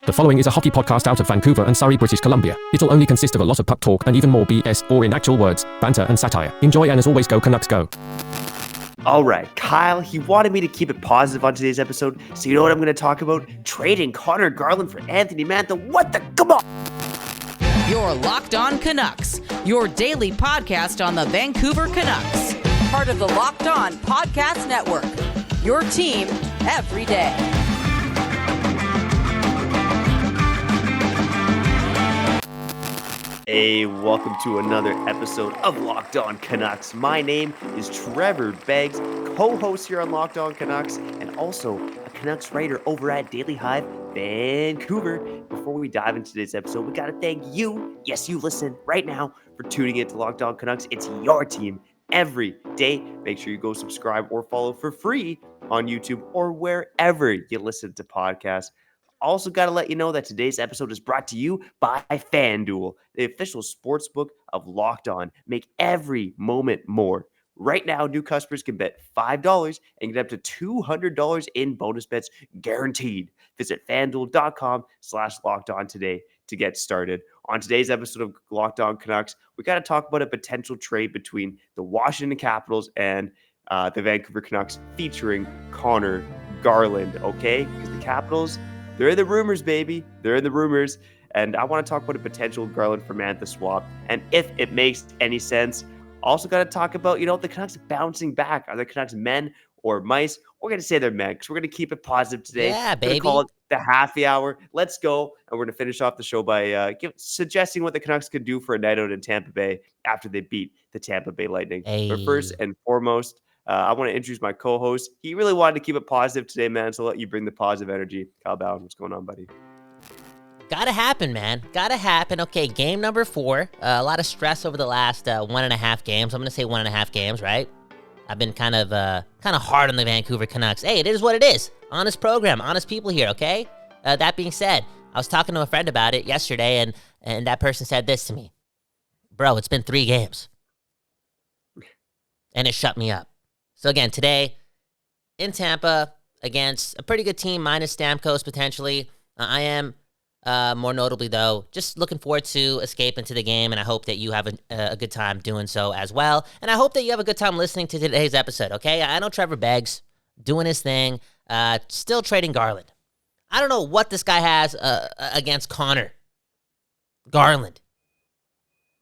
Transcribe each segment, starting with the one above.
The following is a hockey podcast out of Vancouver and Surrey, British Columbia. It'll only consist of a lot of puck talk and even more BS, or in actual words, banter and satire. Enjoy, and as always, go Canucks go. All right, Kyle, he wanted me to keep it positive on today's episode, so you know what I'm going to talk about? Trading Conor Garland for Anthony Mantha. What the? Come on! You're Locked On Canucks, your daily podcast on the Vancouver Canucks. Part of the Locked On Podcast Network, your team every day. Hey, welcome to another episode of Locked On Canucks. My name is Trevor Beggs, co-host here on Locked On Canucks, and also a Canucks writer over at Daily Hive, Vancouver. Before we dive into today's episode, we got to thank you, yes, you listen right now, for tuning in to Locked On Canucks. It's your team every day. Make sure you go subscribe or follow for free on YouTube or wherever you listen to podcasts. Also got to let you know that today's episode is brought to you by FanDuel, the official sportsbook of Locked On. Make every moment more. Right now, new customers can bet $5 and get up to $200 in bonus bets guaranteed. Visit FanDuel.com/LockedOn today to get started. On today's episode of Locked On Canucks, we got to talk about a potential trade between the Washington Capitals and the Vancouver Canucks featuring Conor Garland, okay? Because the Capitals, they're in the rumors, baby. They're in the rumors. And I want to talk about a potential Garland for Mantha swap and if it makes any sense. Also got to talk about, the Canucks bouncing back. Are the Canucks men or mice? We're going to say they're men because we're going to keep it positive today. Yeah, baby. Call it the happy hour. Let's go. And we're going to finish off the show by suggesting what the Canucks could do for a night out in Tampa Bay after they beat the Tampa Bay Lightning. Hey. But first and foremost, I want to introduce my co-host. He really wanted to keep it positive today, man, so I'll let you bring the positive energy. Kyle Bhawan, what's going on, buddy? Gotta happen, man. Gotta happen. Okay, game number 4. A lot of stress over the last 1.5 games. I'm gonna say 1.5 games, right? I've been kind of hard on the Vancouver Canucks. Hey, it is what it is. Honest program, honest people here, okay? That being said, I was talking to a friend about it yesterday, and that person said this to me. Bro, it's been 3 games. And it shut me up. So again, today, in Tampa, against a pretty good team, minus Stamkos potentially. I am, more notably though, just looking forward to escape into the game, and I hope that you have a good time doing so as well. And I hope that you have a good time listening to today's episode, okay? I know Trevor Beggs doing his thing, still trading Garland. I don't know what this guy has against Conor Garland.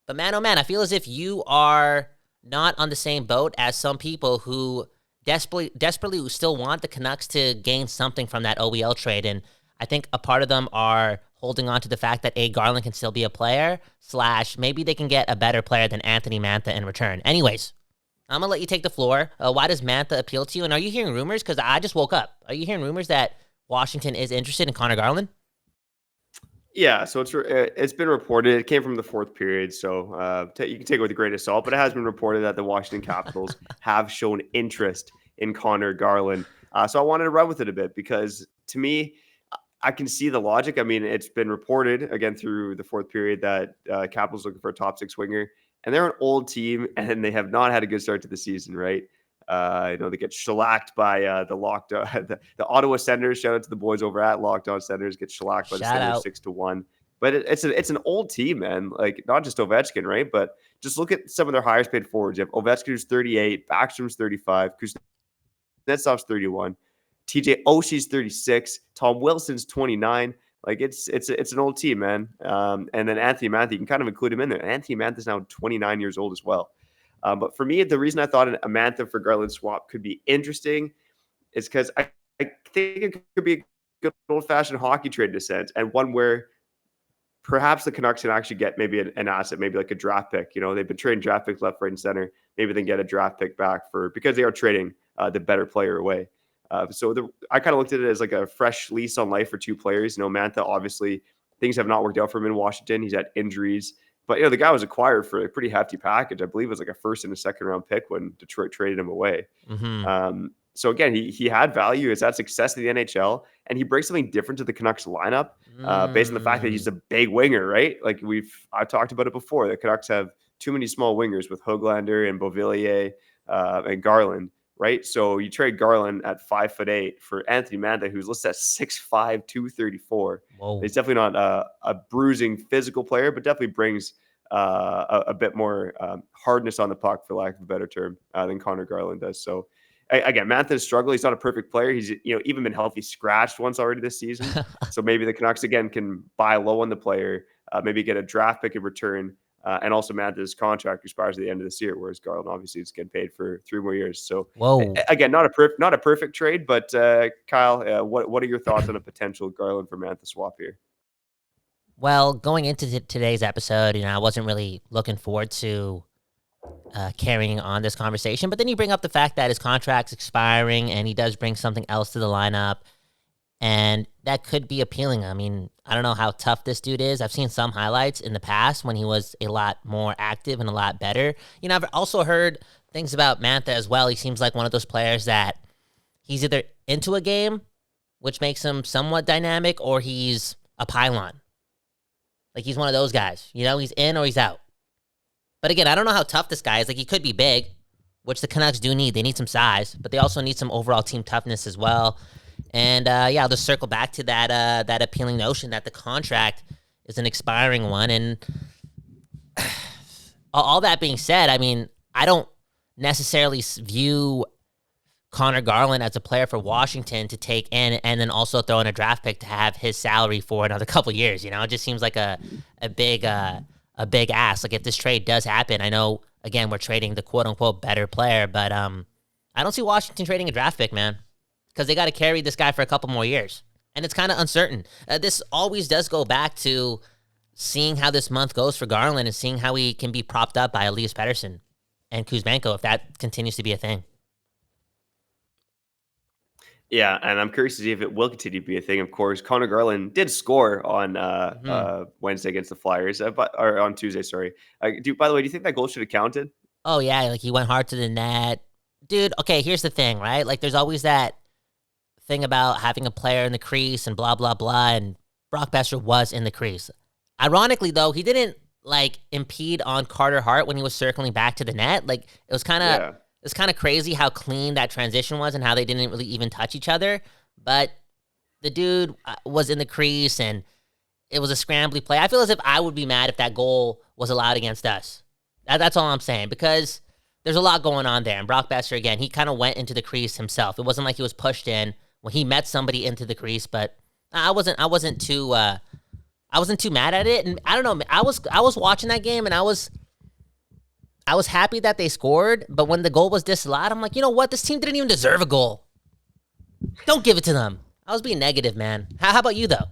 But man, oh man, I feel as if you are not on the same boat as some people who desperately still want the Canucks to gain something from that OEL trade. And I think a part of them are holding on to the fact that Garland can still be a player, / maybe they can get a better player than Anthony Mantha in return. Anyways, I'm going to let you take the floor. Why does Mantha appeal to you? And are you hearing rumors? Because I just woke up. Are you hearing rumors that Washington is interested in Conor Garland? Yeah, so it's been reported. It came from the fourth period, so you can take it with a grain of salt, but it has been reported that the Washington Capitals have shown interest in Conor Garland. So I wanted to run with it a bit because, to me, I can see the logic. I mean, it's been reported, again, through the fourth period that Capitals looking for a top 6 winger, and they're an old team, and they have not had a good start to the season, right? They get shellacked by the Ottawa Senators. Shout out to the boys over at Locked On Senators. Get shellacked by the Senators 6-1. But it's an old team, man. Like, not just Ovechkin, right? But just look at some of their highest paid forwards. You have Ovechkin, who's 38, Backstrom's 35, Kuznetsov's 31, TJ Oshie's 36, Tom Wilson's 29. Like, it's an old team, man. And then Anthony Mantha, you can kind of include him in there. Anthony Mantha is now 29 years old as well. But for me, the reason I thought a Mantha for Garland swap could be interesting is because I think it could be a good old-fashioned hockey trade in a sense, and one where perhaps the Canucks can actually get maybe an asset, maybe like a draft pick. They've been trading draft picks left, right, and center. Maybe they can get a draft pick back because they are trading the better player away. I kind of looked at it as like a fresh lease on life for 2 players. Mantha, obviously, things have not worked out for him in Washington. He's had injuries. But, the guy was acquired for a pretty hefty package. I believe it was like a first and a second round pick when Detroit traded him away. Mm-hmm. So again, he had value. He's had success in the NHL, and he brings something different to the Canucks lineup based on the fact that he's a big winger, right? Like I've talked about it before. The Canucks have too many small wingers with Höglander and Beauvillier and Garland. right? So you trade Garland at 5'8" for Anthony Mantha, who's listed at 6'5", 234. Whoa. He's definitely not a bruising physical player, but definitely brings a bit more hardness on the puck, for lack of a better term, than Conor Garland does. So again, Mantha's struggle. He's not a perfect player. He's even been healthy scratched once already this season. So maybe the Canucks again can buy low on the player, maybe get a draft pick in return, and also Mantha's contract expires at the end of this year, whereas Garland obviously is getting paid for 3 more years. So Whoa. Again, not a perfect trade, but Kyle, what are your thoughts on a potential Garland for Mantha swap here? Well, going into today's episode, I wasn't really looking forward to carrying on this conversation. But then you bring up the fact that his contract's expiring and he does bring something else to the lineup. And that could be appealing. I mean, I don't know how tough this dude is. I've seen some highlights in the past when he was a lot more active and a lot better. I've also heard things about Mantha as well. He seems like one of those players that he's either into a game, which makes him somewhat dynamic, or he's a pylon. Like, he's one of those guys. He's in or he's out. But again, I don't know how tough this guy is. Like, he could be big, which the Canucks do need. They need some size, but they also need some overall team toughness as well. And I'll just circle back to that appealing notion that the contract is an expiring one. And all that being said, I mean, I don't necessarily view Conor Garland as a player for Washington to take in and then also throw in a draft pick to have his salary for another couple years. It just seems like a big ask. Like, if this trade does happen, I know, again, we're trading the quote unquote better player, but I don't see Washington trading a draft pick, man, because they got to carry this guy for a couple more years. And it's kind of uncertain. This always does go back to seeing how this month goes for Garland and seeing how he can be propped up by Elias Pettersson and Kuzmenko if that continues to be a thing. Yeah, and I'm curious to see if it will continue to be a thing. Of course, Conor Garland did score on Wednesday against the Flyers, or on Tuesday, sorry. By the way, do you think that goal should have counted? Oh, yeah, like he went hard to the net. Dude, okay, here's the thing, right? Like, there's always that thing about having a player in the crease and blah, blah, blah, and Brock Besser was in the crease. Ironically, though, he didn't, impede on Carter Hart when he was circling back to the net. Like, it was kind of... It's kind of crazy how clean that transition was and how they didn't really even touch each other. But the dude was in the crease and it was a scrambly play. I feel as if I would be mad if that goal was allowed against us. That's all I'm saying, because there's a lot going on there. And Brock Besser, again, he kind of went into the crease himself. It wasn't like he was pushed in when he met somebody into the crease, but I wasn't too mad at it. And I don't know, I was watching that game and I was happy that they scored, but when the goal was disallowed, I'm like, you know what? This team didn't even deserve a goal. Don't give it to them. I was being negative, man. How about you, though?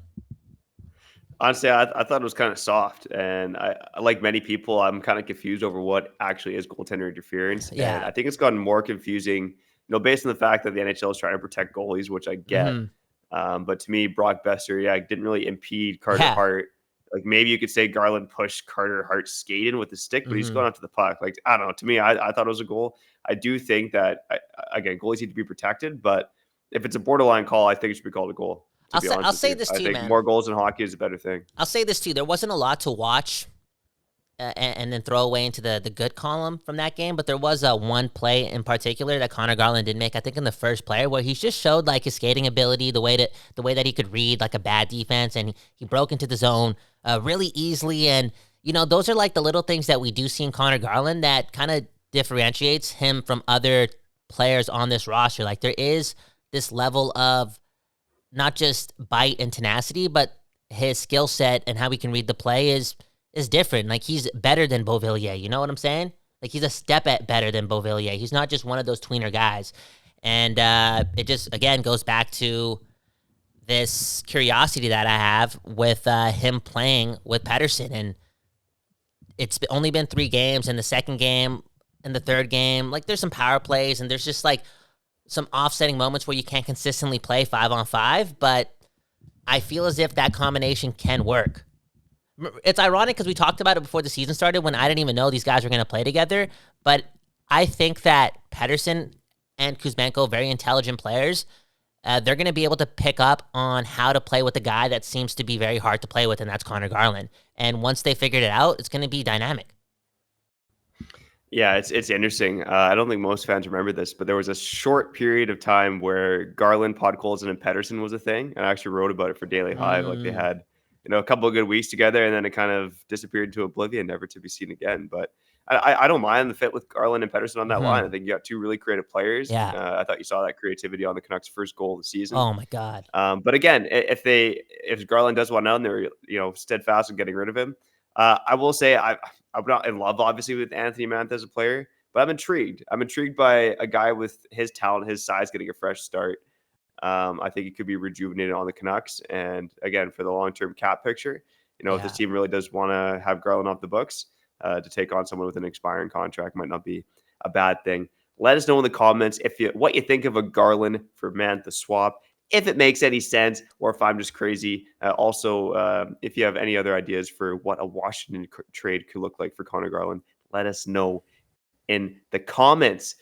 Honestly, I thought it was kind of soft, and I like many people, I'm kind of confused over what actually is goaltender interference. Yeah. And I think it's gotten more confusing, based on the fact that the NHL is trying to protect goalies, which I get. But to me, Brock Besser, didn't really impede Carter Hart. Like, maybe you could say Garland pushed Carter Hart skating with the stick, but he's going after the puck. Like, I don't know. To me, I thought it was a goal. I do think that, again, goalies need to be protected, but if it's a borderline call, I think it should be called a goal. I'll say this too, man. More goals in hockey is a better thing. I'll say this too. There wasn't a lot to watch and then throw away into the good column from that game, but there was one play in particular that Conor Garland did make, I think in the first play, where he just showed his skating ability, the way that he could read a bad defense, and he broke into the zone really easily. And those are the little things that we do see in Conor Garland that kind of differentiates him from other players on this roster. There is this level of not just bite and tenacity, but his skill set and how he can read the play is different. He's better than Beauvillier. You know what I'm saying? He's a step better than Beauvillier. He's not just one of those tweener guys. And it just, again, goes back to this curiosity that I have with him playing with Pettersson. And it's only been 3 games. In the second game and the third game, there's some power plays and there's just some offsetting moments where you can't consistently play 5-on-5. But I feel as if that combination can work. It's ironic because we talked about it before the season started when I didn't even know these guys were going to play together. But I think that Pettersson and Kuzmenko, very intelligent players, they're going to be able to pick up on how to play with a guy that seems to be very hard to play with, and that's Conor Garland. And once they figured it out, it's going to be dynamic. Yeah, it's interesting. I don't think most fans remember this, but there was a short period of time where Garland, Podkolzin, and Pedersen was a thing. And I actually wrote about it for Daily Hive. Like they had, a couple of good weeks together, and then it kind of disappeared into oblivion, never to be seen again. But I don't mind the fit with Garland and Pedersen on that line. I think you got two really creative players. Yeah. I thought you saw that creativity on the Canucks' first goal of the season. Oh my God. But again, if Garland does want out and they're steadfast in getting rid of him, I will say I'm not in love, obviously, with Anthony Mantha as a player, but I'm intrigued. I'm intrigued by a guy with his talent, his size, getting a fresh start. I think he could be rejuvenated on the Canucks. And again, for the long-term cap picture, if this team really does want to have Garland off the books, to take on someone with an expiring contract might not be a bad thing. Let us know in the comments what you think of a Garland for Mantha swap, if it makes any sense, or if I'm just crazy. Also, if you have any other ideas for what a Washington trade could look like for Conor Garland, let us know in the comments.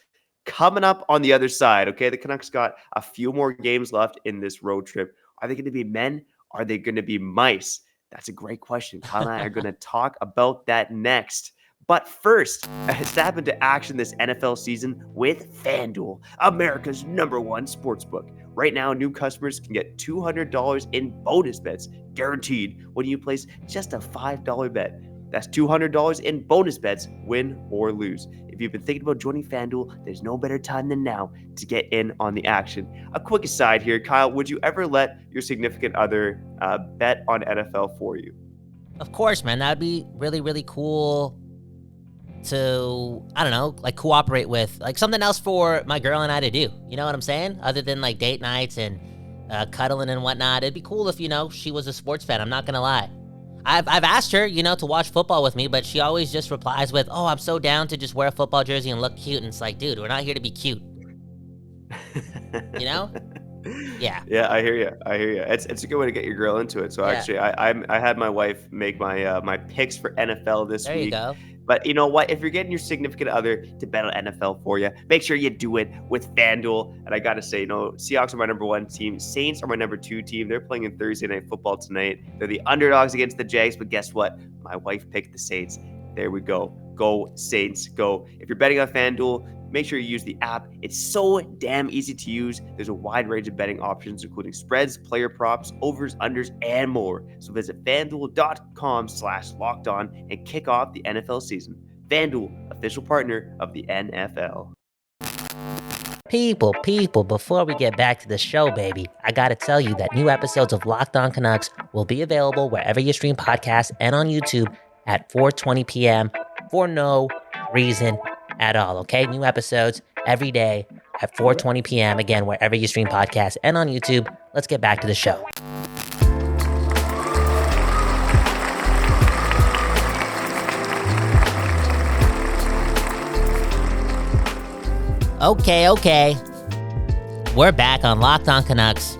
Coming up on the other side, okay, the Canucks got a few more games left in this road trip. Are they going to be men? Are they going to be mice? That's a great question. Kyle and I are going to talk about that next. But first, step into action this NFL season with FanDuel, America's #1 sportsbook. Right now, new customers can get $200 in bonus bets guaranteed when you place just a $5 bet. That's $200 in bonus bets, win or lose. If you've been thinking about joining FanDuel, there's no better time than now to get in on the action. A quick aside here, Kyle, would you ever let your significant other bet on NFL for you? Of course, man. That'd be really, really cool to, I don't know, like cooperate with, like something else for my girl and I to do. You know what I'm saying? Other than like date nights and cuddling and whatnot. It'd be cool if, she was a sports fan. I'm not going to lie. I've asked her, to watch football with me, but she always just replies with, "Oh, I'm so down to just wear a football jersey and look cute." And it's like, dude, we're not here to be cute. Yeah. Yeah, I hear you. It's a good way to get your girl into it. So actually, I had my wife make my picks for NFL this week. There you go. But you know what? If you're getting your significant other to bet on NFL for you, make sure you do it with FanDuel. And I got to say, Seahawks are my #1 team. Saints are my #2 team. They're playing in Thursday Night Football tonight. They're the underdogs against the Jags. But guess what? My wife picked the Saints. There we go. Go Saints, go. If you're betting on FanDuel, make sure you use the app. It's so damn easy to use. There's a wide range of betting options, including spreads, player props, overs, unders, and more. So visit FanDuel.com/lockedon and kick off the NFL season. FanDuel, official partner of the NFL. People, before we get back to the show, baby, I gotta tell you that new episodes of Locked On Canucks will be available wherever you stream podcasts and on YouTube at 4:20 p.m. for no reason at all, okay? New episodes every day at 4:20 p.m. Again, wherever you stream podcasts and on YouTube. Let's get back to the show. Okay. We're back on Locked On Canucks,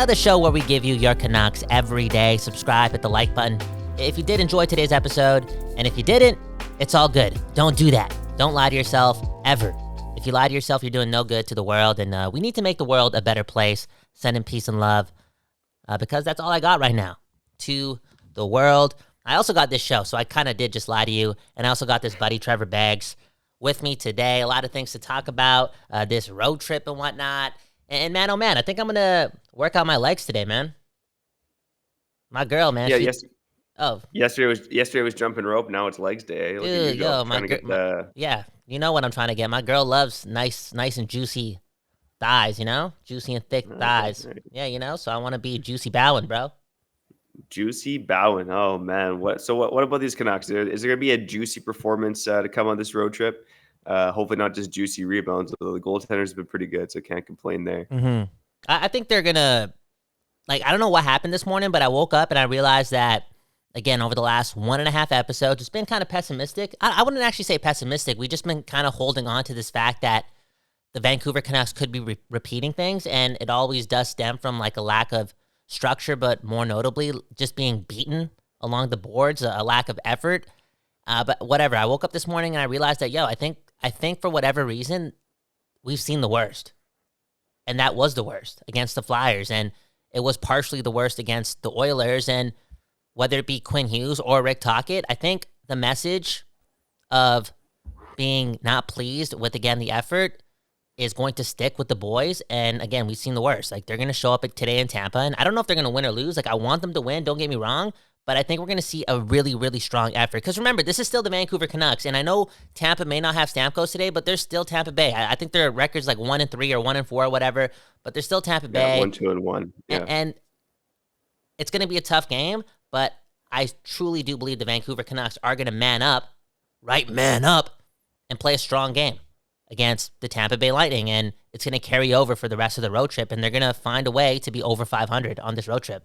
the show where we give you your Canucks every day. Subscribe, hit the like button if you did enjoy today's episode, and if you didn't, it's all good. Don't do that. Don't lie to yourself, ever. If you lie to yourself, you're doing no good to the world, and we need to make the world a better place. Send in peace and love, because that's all I got right now to the world. I also got this show, so I kind of did just lie to you, and I also got this buddy, Trevor Beggs, with me today. A lot of things to talk about, this road trip and whatnot. And man, oh man, I think I'm going to work out my legs today, man. My girl, man. Yeah, yesterday was jumping rope. Now it's legs day. Dude, yeah, you know what I'm trying to get. My girl loves nice and juicy thighs, juicy and thick thighs. Right. Yeah, so I want to be Juicy Bhawan, bro. Juicy Bhawan. Oh man, what about these Canucks? Is there gonna be a juicy performance to come on this road trip? Hopefully not just juicy rebounds. The goaltender's been pretty good, so can't complain there. Mm-hmm. I think they're gonna, I don't know what happened this morning, but I woke up and I realized that, again, over the last 1.5 episodes, it's been kind of pessimistic. I wouldn't actually say pessimistic. We've just been kind of holding on to this fact that the Vancouver Canucks could be repeating things, and it always does stem from a lack of structure, but more notably, just being beaten along the boards, a lack of effort. But whatever. I woke up this morning and I realized that, I think for whatever reason, we've seen the worst. And that was the worst against the Flyers. And it was partially the worst against the Oilers. And whether it be Quinn Hughes or Rick Tocchet, I think the message of being not pleased with, again, the effort is going to stick with the boys. And again, we've seen the worst. Like, they're going to show up today in Tampa, and I don't know if they're going to win or lose. Like, I want them to win, don't get me wrong, but I think we're going to see a really, really strong effort. Because remember, this is still the Vancouver Canucks, and I know Tampa may not have Stamkos today, but they're still Tampa Bay. I think their record's like 1-3 or 1-4 or whatever, but they're still Tampa Bay. 1-2-1. Yeah. And it's going to be a tough game, but I truly do believe the Vancouver Canucks are going to man up, and play a strong game against the Tampa Bay Lightning, and it's going to carry over for the rest of the road trip, and they're going to find a way to be over 500 on this road trip.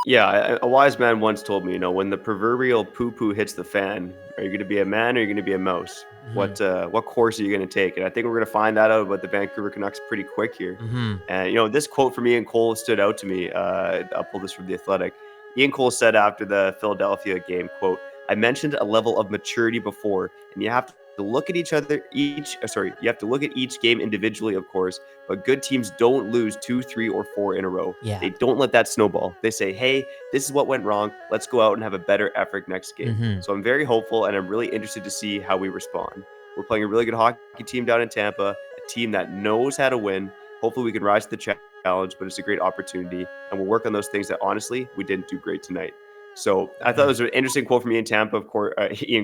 Yeah, a wise man once told me, when the proverbial poo-poo hits the fan, are you going to be a man or are you going to be a mouse? Mm-hmm. What course are you going to take? And I think we're going to find that out about the Vancouver Canucks pretty quick here. Mm-hmm. And, this quote from Ian Cole stood out to me. I'll pull this from The Athletic. Ian Cole said after the Philadelphia game, quote, "I mentioned a level of maturity before, and you have to look at you have to look at each game individually, of course, but good teams don't lose 2, 3, or 4 in a row. Yeah. They don't let that snowball. They say, hey, this is what went wrong. Let's go out and have a better effort next game." Mm-hmm. So I'm very hopeful, and I'm really interested to see how we respond. We're playing a really good hockey team down in Tampa, a team that knows how to win. Hopefully we can rise to the challenge, but it's a great opportunity, and we'll work on those things that, honestly, we didn't do great tonight. So I thought it was an interesting quote from Ian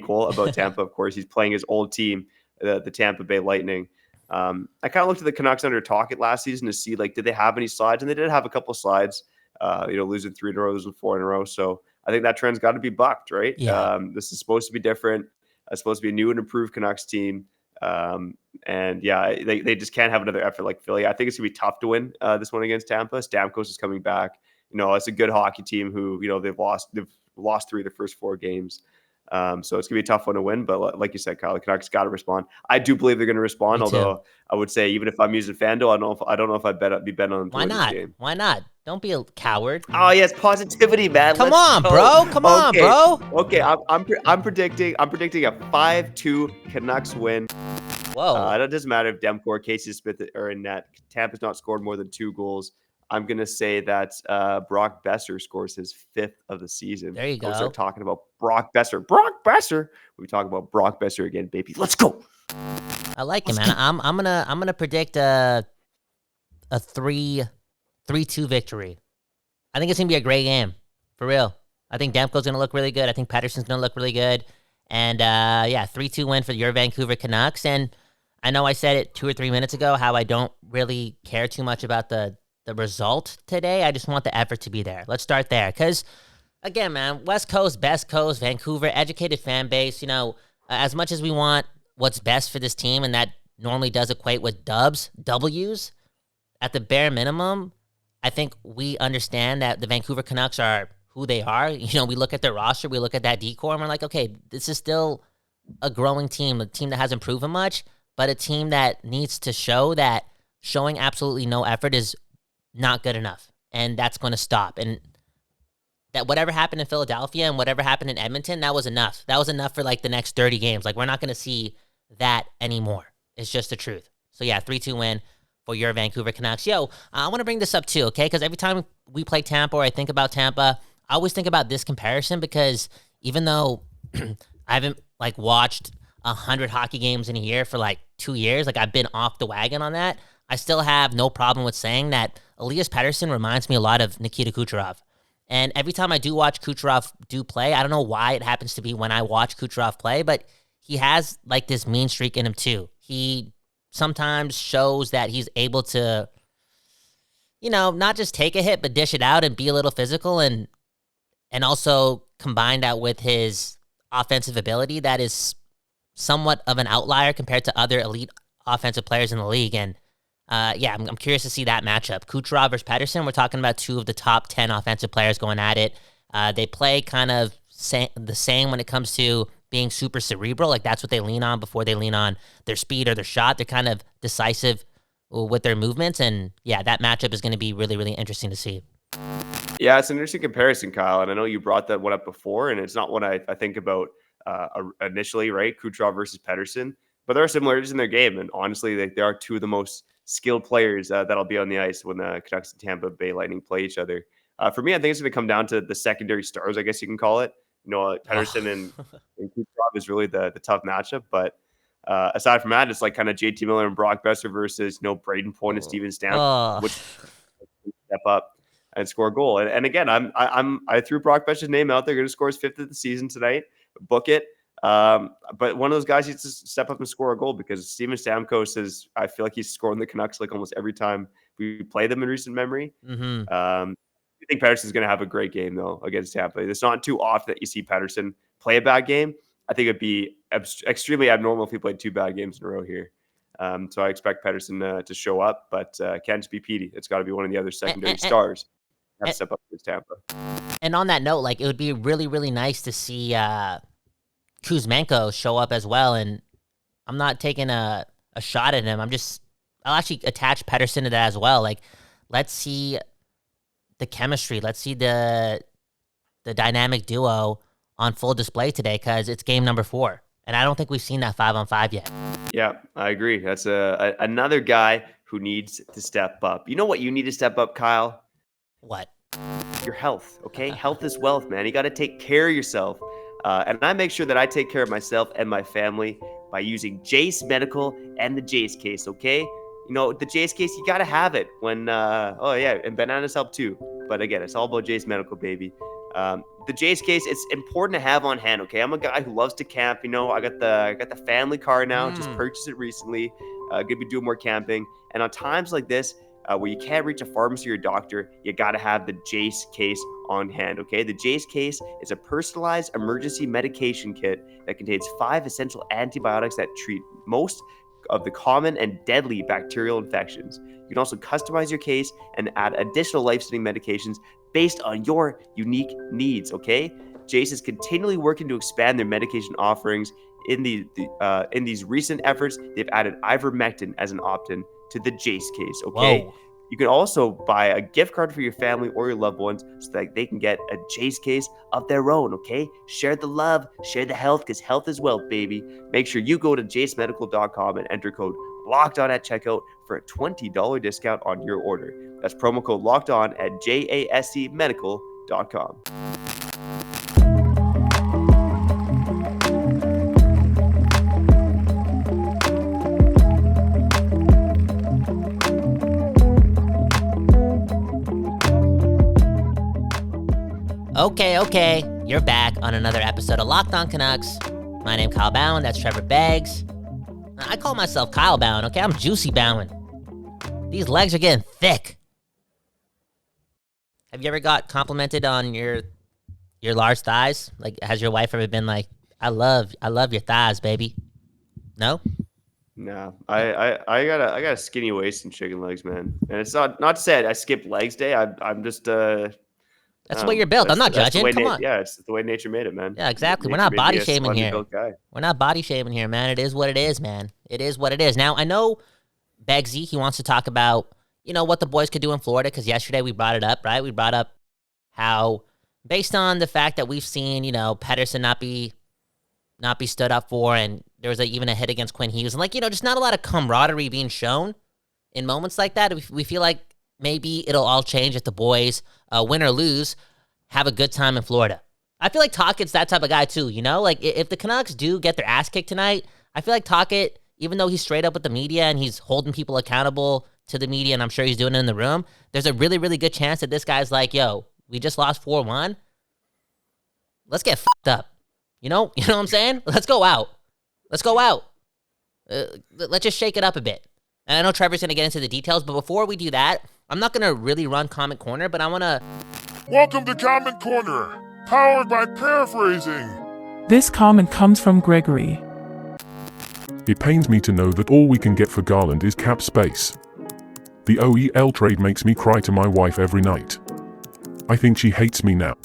Cole about Tampa. Of course, he's playing his old team, the Tampa Bay Lightning. I kind of looked at the Canucks under Tocchet last season to see, did they have any slides? And they did have a couple of slides, losing 3 in a row, losing 4 in a row. So I think that trend's got to be bucked, right? Yeah. This is supposed to be different. It's supposed to be a new and improved Canucks team. And yeah, they just can't have another effort like Philly. I think it's going to be tough to win this one against Tampa. Stamkos is coming back. It's a good hockey team who, they've lost 3 of the first 4 games. So it's going to be a tough one to win. But like you said, Kyle, the Canucks got to respond. I do believe they're going to respond, although I would say even if I'm using FanDuel, I don't know if I'd be betting on them to win this game. Why not? Don't be a coward. Oh, yes, positivity, man. Come on, bro. Come on, bro. Okay, I'm predicting a 5-2 Canucks win. Whoa. It doesn't matter if Demko or Casey Smith are in net. Tampa's not scored more than 2 goals. I'm going to say that Brock Besser scores his 5th of the season. There you go. We'll start talking about Brock Besser. Brock Besser. We talk about Brock Besser again, baby. Let's go. I like it, man. I'm gonna predict a 3-2 victory. I think it's gonna be a great game, for real. I think Demko's gonna look really good. I think Pettersson's gonna look really good. And 3-2 win for your Vancouver Canucks. And I know I said it 2 or 3 minutes ago how I don't really care too much about the result today. I just want the effort to be there. Let's start there. Because, again, man, West Coast, best coast, Vancouver, educated fan base, as much as we want what's best for this team, and that normally does equate with W's, at the bare minimum, I think we understand that the Vancouver Canucks are who they are. We look at their roster, we look at that decor, and we're like, okay, this is still a growing team, a team that hasn't proven much, but a team that needs to show that showing absolutely no effort is not good enough, and that's going to stop. And that whatever happened in Philadelphia and whatever happened in Edmonton, that was enough. That was enough for the next 30 games. We're not going to see that anymore. It's just the truth. So yeah, 3-2 win for your Vancouver Canucks. Yo, I want to bring this up too, okay? Because every time we play Tampa or I think about Tampa, I always think about this comparison, because even though I haven't watched 100 hockey games in a year for 2 years, I've been off the wagon on that, I still have no problem with saying that Elias Pettersson reminds me a lot of Nikita Kucherov. And every time I do watch Kucherov play, I don't know why it happens to be when I watch Kucherov play, but he has this mean streak in him too. He sometimes shows that he's able to, not just take a hit, but dish it out and be a little physical, and also combine that with his offensive ability that is somewhat of an outlier compared to other elite offensive players in the league. And I'm curious to see that matchup. Kucherov versus Pettersson, we're talking about 2 of the top 10 offensive players going at it. They play kind of the same when it comes to being super cerebral. That's what they lean on before they lean on their speed or their shot. They're kind of decisive with their movements. And yeah, that matchup is going to be really, really interesting to see. Yeah, it's an interesting comparison, Kyle. And I know you brought that one up before, and it's not one I think about initially, right? Kucherov versus Pettersson. But there are similarities in their game. And honestly, they are 2 of the most skilled players that'll be on the ice when the Canucks and Tampa Bay Lightning play each other. For me, I think it's going to come down to the secondary stars, I guess you can call it. Pettersson and Kucherov is really the tough matchup. But aside from that, it's like kind of JT Miller and Brock Besser versus Braden Point and Steven Stamkos, which step up and score a goal. And again, I threw Brock Besser's name out there. Going to score his 5th of the season tonight. Book it. But one of those guys needs to step up and score a goal, because Steven Stamkos I feel like he's scoring the Canucks like almost every time we play them in recent memory. I think Pettersson's going to have a great game though against Tampa. It's not too often that you see Pettersson play a bad game. I think it'd be extremely abnormal if he played 2 bad games in a row here. So I expect Pettersson to show up, but can't just be Petey. It's got to be one of the other secondary stars that step up against Tampa. And on that note, like, it would be really, really nice to see Kuzmenko show up as well. And I'm not taking a shot at him. I'll actually attach Pettersson to that as well. Like, let's see the chemistry. Let's see the dynamic duo on full display today, because it's game number 4. And I don't think we've seen that 5-on-5 yet. Yeah, I agree. That's another guy who needs to step up. You know what you need to step up, Kyle? What? Your health, okay? Health is wealth, man. You got to take care of yourself. And I make sure that I take care of myself and my family by using Jace Medical and the Jace case, okay? The Jace case, you got to have it when, and bananas help too. But again, it's all about Jace Medical, baby. The Jace case, it's important to have on hand, okay? I'm a guy who loves to camp, I got the family car now, just purchased it recently. Gonna be doing more camping. And on times like this, where you can't reach a pharmacy or doctor, you got to have the Jace case on hand, okay? The Jace case is a personalized emergency medication kit that contains 5 essential antibiotics that treat most of the common and deadly bacterial infections. You can also customize your case and add additional life-saving medications based on your unique needs, okay? Jace is continually working to expand their medication offerings. In these recent efforts, they've added ivermectin as an opt-in to the Jace case, okay? Whoa. You can also buy a gift card for your family or your loved ones so that they can get a Jace case of their own, okay? Share the love, share the health, because health is wealth, baby. Make sure you go to jacemedical.com and enter code LOCKEDON at checkout for a $20 discount on your order. That's promo code LOCKEDON at JASCmedical.com. Okay. You're back on another episode of Locked On Canucks. My name's Kyle Bhawan. That's Trevor Beggs. I call myself Kyle Bhawan, okay? I'm Juicy Bhawan. These legs are getting thick. Have you ever got complimented on your large thighs? Like, has your wife ever been like, I love your thighs, baby? No? No, I got a skinny waist and chicken legs, man. And it's not to say I skipped legs day. I'm just that's the way you're built. I'm not judging. Come on. Yeah, it's the way nature made it, man. Yeah, exactly. We're not body shaming here. We're not body shaming here, man. It is what it is, man. It is what it is. Now, I know Beggsy, he wants to talk about, what the boys could do in Florida, because yesterday we brought it up, right? We brought up how, based on the fact that we've seen, Pettersson not be stood up for, and there was even a hit against Quinn Hughes, and just not a lot of camaraderie being shown in moments like that. We feel like maybe it'll all change if the boys, win or lose, have a good time in Florida. I feel like Tockett's that type of guy too, Like, if the Canucks do get their ass kicked tonight, I feel like Tocchet, even though he's straight up with the media and he's holding people accountable to the media, and I'm sure he's doing it in the room, there's a really, really good chance that this guy's like, yo, we just lost 4-1. Let's get fucked up. You know what I'm saying? Let's go out. Let's just shake it up a bit. And I know Trevor's going to get into the details, but before we do that, I'm not going to really run Comment Corner, but I want to... Welcome to Comment Corner, powered by Paraphrasing. This comment comes from Gregory. It pains me to know that all we can get for Garland is cap space. The OEL trade makes me cry to my wife every night. I think she hates me now.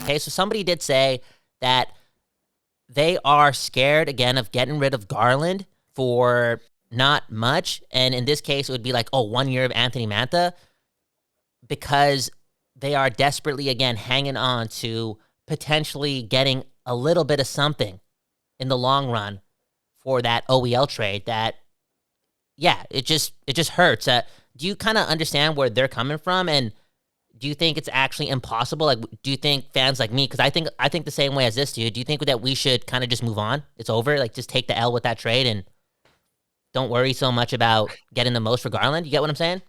Okay, so somebody did say that they are scared, again, of getting rid of Garland for not much. And in this case, it would be like, 1 year of Anthony Mantha, because they are desperately, again, hanging on to potentially getting a little bit of something in the long run for that OEL trade that, yeah, it just hurts. Do you kind of understand where they're coming from? And do you think it's actually impossible? Like, do you think fans like me, because I think the same way as this dude, do you think that we should kind of just move on? It's over? Like, just take the L with that trade and don't worry so much about getting the most for Garland? You get what I'm saying?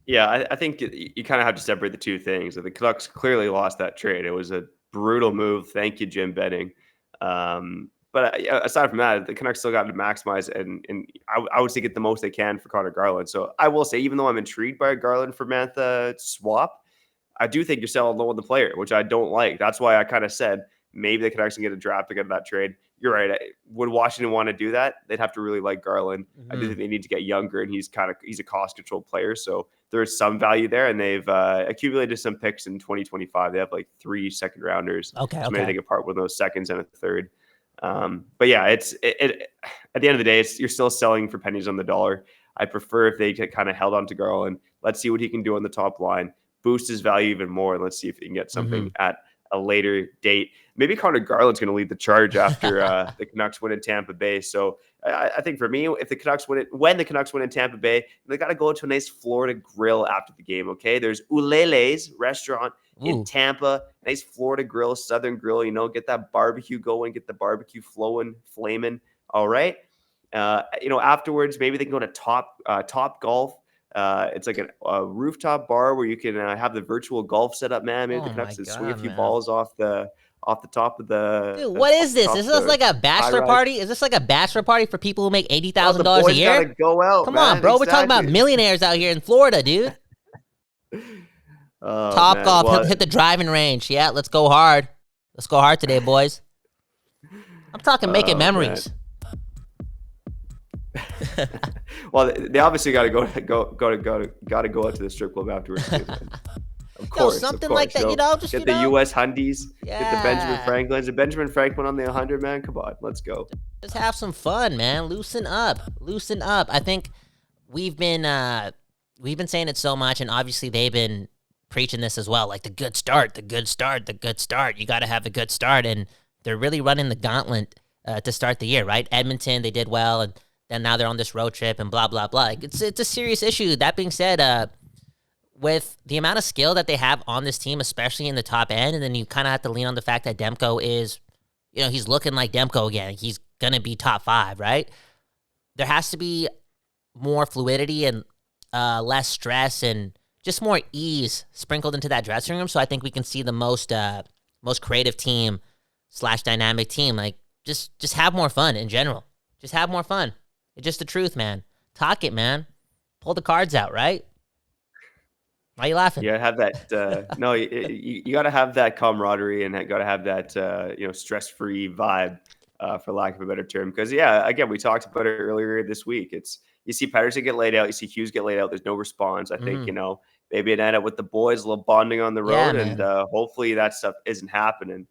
Yeah, I think you kind of have to separate the two things. The Canucks clearly lost that trade. It was a brutal move. Thank you, Jim Benning. But aside from that, the Canucks still got to maximize and I would say get the most they can for Conor Garland. So I will say, even though I'm intrigued by a Garland for Mantha swap, I do think you're selling low on the player, which I don't like. That's why I kind of said maybe the Canucks can get a draft pick out of that trade. You're right. Would Washington want to do that? They'd have to really like Garland. Mm-hmm. I do think they need to get younger, and he's a cost control player. So there is some value there, and they've accumulated some picks in 2025. They have like 3 second rounders. Okay. So maybe they could part with those seconds and a third. But yeah, it at the end of the day, you're still selling for pennies on the dollar. I prefer if they get kind of held on to Garland. Let's see what he can do on the top line, boost his value even more, and let's see if he can get something at a later date. Maybe Conor Garland's going to lead the charge after the Canucks win in Tampa Bay. So I think for me, if the Canucks win it, when the Canucks win in Tampa Bay, they got to go to a nice Florida grill after the game. Okay, there's Ulele's restaurant in Tampa, nice Florida grill, Southern grill. Get that barbecue going, get the barbecue flowing, flaming. All right. Afterwards, maybe they can go to Top Golf. It's like a rooftop bar where you can have the virtual golf set up, man. Maybe the Canucks can swing a few balls off the top of the. Dude, what is this? Is this like a bachelor party? Is this like a bachelor party for people who make $80,000 a year? Gotta go out. Come on, bro. Exactly. We're talking about millionaires out here in Florida, dude. Top Golf, hit the driving range. Yeah, let's go hard. Let's go hard today, boys. I'm talking making memories. Well, they obviously got to go out to the strip club afterwards. Too, of course, something of course. like that. Just get the U.S. Hundies. Yeah. Get the Benjamin Franklins. The Benjamin Franklin on the 100, man. Come on, let's go. Just have some fun, man. Loosen up. I think we've been saying it so much, and obviously they've been preaching this as well. Like the good start. You got to have a good start, and they're really running the gauntlet to start the year, right? Edmonton, they did well, and then now they're on this road trip and blah, blah, blah. Like, it's a serious issue. That being said, with the amount of skill that they have on this team, especially in the top end, and then you kind of have to lean on the fact that Demko is, he's looking like Demko again. He's going to be top 5, right? There has to be more fluidity and less stress and just more ease sprinkled into that dressing room. So I think we can see the most creative team / dynamic team. Like, just have more fun in general. Just have more fun. It's just the truth, man. Talk it, man. Pull the cards out, right? Why are you laughing? Yeah, have that. No, you got to have that camaraderie and got to have that stress-free vibe, for lack of a better term. Because again, we talked about it earlier this week. You see Patterson get laid out, you see Hughes get laid out. There's no response. I think maybe it ended up with the boys a little bonding on the road, and hopefully that stuff isn't happening.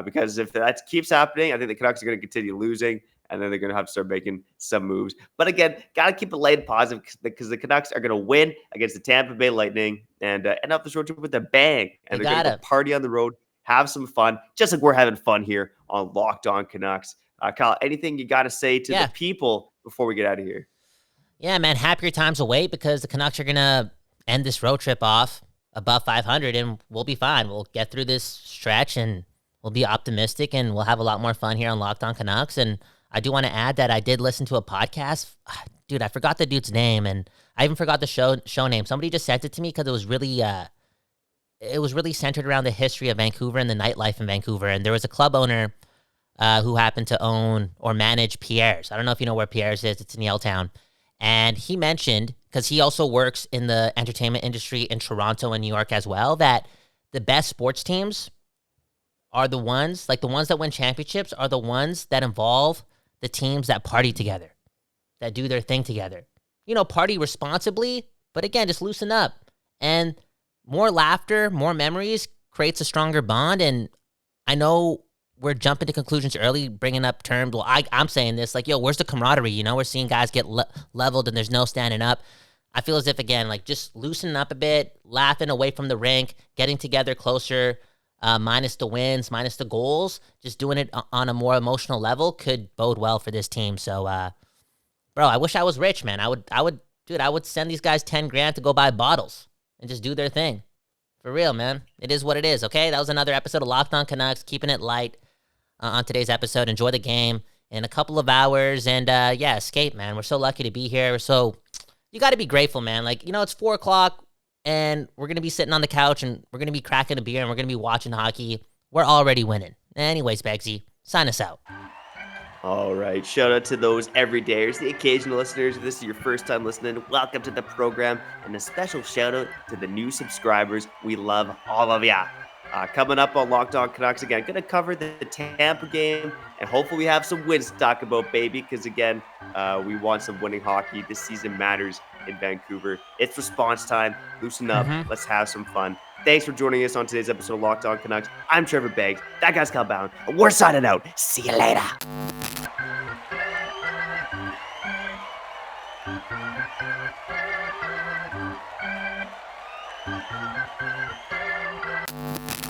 Because if that keeps happening, I think the Canucks are going to continue losing. And then they're going to have to start making some moves. But again, got to keep it light and positive because the Canucks are going to win against the Tampa Bay Lightning and end up this road trip with a bang. And they're going to party on the road, have some fun, just like we're having fun here on Locked On Canucks. Kyle, anything you got to say to the people before we get out of here? Yeah, man, happier times await because the Canucks are going to end this road trip off above 500, and we'll be fine. We'll get through this stretch, and we'll be optimistic, and we'll have a lot more fun here on Locked On Canucks. And I do want to add that I did listen to a podcast. Dude, I forgot the dude's name, and I even forgot the show name. Somebody just sent it to me because it was really centered around the history of Vancouver and the nightlife in Vancouver. And there was a club owner who happened to own or manage Pierre's. I don't know if you know where Pierre's is. It's in Yaletown. And he mentioned, because he also works in the entertainment industry in Toronto and New York as well, that the best sports teams are the ones that win championships are the ones that involve the teams that party together, that do their thing together. Party responsibly, but again, just loosen up. And more laughter, more memories creates a stronger bond. And I know we're jumping to conclusions early, bringing up terms. Well, I'm saying this, like, where's the camaraderie? We're seeing guys get leveled and there's no standing up. I feel as if, again, just loosening up a bit, laughing away from the rink, getting together closer, minus the wins, minus the goals, just doing it on a more emotional level could bode well for this team. So, bro, I wish I was rich, man. I would send these guys $10,000 to go buy bottles and just do their thing. For real, man. It is what it is, okay? That was another episode of Locked On Canucks, keeping it light on today's episode. Enjoy the game in a couple of hours. And, yeah, escape, man. We're so lucky to be here. You got to be grateful, man. Like, it's 4 o'clock, and we're going to be sitting on the couch, and we're going to be cracking a beer, and we're going to be watching hockey. We're already winning. Anyways, Beggsy, sign us out. All right. Shout out to those everydayers, the occasional listeners. If this is your first time listening, welcome to the program. And a special shout out to the new subscribers. We love all of ya. Coming up on Locked On Canucks again, going to cover the Tampa game. And hopefully we have some wins to talk about, baby. Because again, we want some winning hockey. This season matters in Vancouver. It's response time. Loosen up. Let's have some fun. Thanks for joining us on today's episode of Locked On Canucks. I'm Trevor Beggs. That guy's Kyle Bhawan. We're signing out. See you later.